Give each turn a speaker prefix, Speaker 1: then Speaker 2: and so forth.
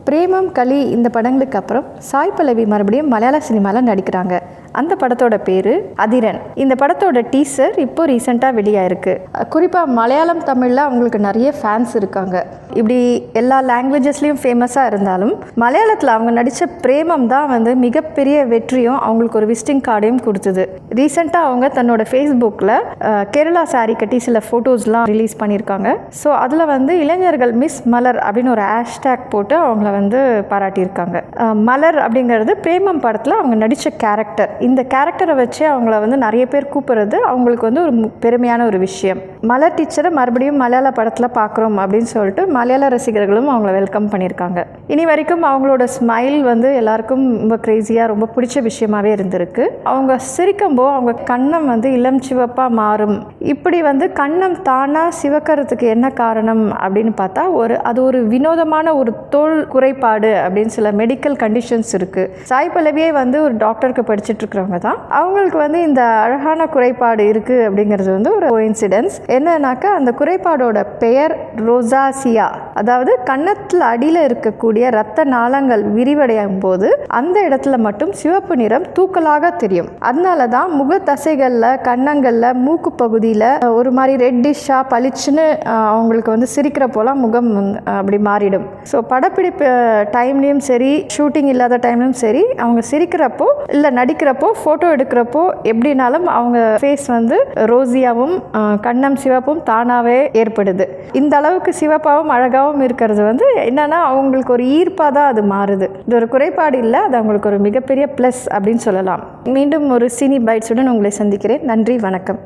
Speaker 1: பிரேமம் கலி இந்த படங்களுக்கு அப்புறம் சாய் பல்லவி மறுபடியும் மலையாள சினிமாவில் நடிக்கிறாங்க. அந்த படத்தோட பேர் அதிரன். இந்த படத்தோட டீசர் இப்போ ரீசெண்டாக வெளியாயிருக்கு. குறிப்பாக மலையாளம் தமிழில் அவங்களுக்கு நிறைய ஃபேன்ஸ் இருக்காங்க. இப்படி எல்லா லாங்குவேஜஸ்லேயும் ஃபேமஸாக இருந்தாலும் மலையாளத்தில் அவங்க நடித்த பிரேமம் தான் வந்து மிகப்பெரிய வெற்றியும் அவங்களுக்கு ஒரு விசிட்டிங் கார்டையும் கொடுத்தது. ரீசெண்டாக அவங்க தன்னோட ஃபேஸ்புக்கில் கேரளா சாரி கட்டி சில ஃபோட்டோஸ்லாம் ரிலீஸ் பண்ணியிருக்காங்க. ஸோ அதில் வந்து இளைஞர்கள் மிஸ் மலர் அப்படின்னு ஒரு ஹேஷ்டேக் போட்டு அவங்கள வந்து பாராட்டியிருக்காங்க. மலர் அப்படிங்கிறது பிரேமம் படத்தில் அவங்க நடித்த கேரக்டர். இந்த கேரக்டரை வச்சு அவங்கள வந்து நிறைய பேர் கூப்பிட்றது அவங்களுக்கு வந்து ஒரு பெருமையான ஒரு விஷயம். மலர் டீச்சரை மறுபடியும் மலையாள படத்தில் பார்க்குறோம் அப்படின்னு சொல்லிட்டு மலையாள ரசிகர்களும் அவங்கள வெல்கம் பண்ணியிருக்காங்க. இனி வரைக்கும் அவங்களோட ஸ்மைல் வந்து எல்லாருக்கும் ரொம்ப க்ரேஸியாக ரொம்ப பிடிச்ச விஷயமாகவே இருந்திருக்கு. அவங்க சிரிக்கும்போது அவங்க கன்னம் வந்து இளம் சிவப்பாக மாறும். இப்படி வந்து கன்னம் தானாக சிவக்கிறதுக்கு என்ன காரணம் அப்படின்னு பார்த்தா அது ஒரு வினோதமான ஒரு தோல் குறைபாடு அப்படின்னு சில மெடிக்கல் கண்டிஷன்ஸ் இருக்குது. சாய் பல்லவியே வந்து ஒரு டாக்டருக்கு படிச்சுட்டு இருக்கிறவங்க தான். அவங்களுக்கு வந்து இந்த அழகான குறைபாடு இருக்குது அப்படிங்கிறது வந்து ஒரு கோஇன்சிடென்ஸ். என்னன்னாக்கா அந்த குறைபாடோட பெயர் ரோசாசியா. அதாவது கன்னத்தில் அடியில் இருக்கக்கூடிய இரத்த நாளங்கள் விரிவடையும் போது அந்த இடத்துல மட்டும் சிவப்பு நிறம் தூக்கலாக தெரியும். அதனால தான் முகத்தசைகளில் கன்னங்களில் மூக்கு பகுதியில் ஒரு மாதிரி ரெட்டிஷாக பளிச்சுன்னு அவங்களுக்கு வந்து சிரிக்கிற போலாம் முகம் அப்படி மாறிடும். ஸோ படப்பிடிப்பு டைம்லேயும் சரி ஷூட்டிங் இல்லாத டைம்லையும் சரி அவங்க சிரிக்கிறப்போ இல்லை நடிக்கிறப்போ ஃபோட்டோ எடுக்கிறப்போ எப்படினாலும் அவங்க ஃபேஸ் வந்து ரோசியாவும் கன்னம் சிவப்பும் தானாகவே ஏற்படுது. இந்த அளவுக்கு சிவப்பாகவும் அழகாகவும் இருக்கிறது வந்து என்னன்னா அவங்களுக்கு ஒரு ஈர்ப்பாக தான் அது மாறுது. இது ஒரு குறைபாடு இல்லை, அது அவங்களுக்கு ஒரு மிகப்பெரிய ப்ளஸ் அப்படின்னு சொல்லலாம். மீண்டும் ஒரு சினி பைட்ஸுடன் உங்களை சந்திக்கிறேன். நன்றி, வணக்கம்.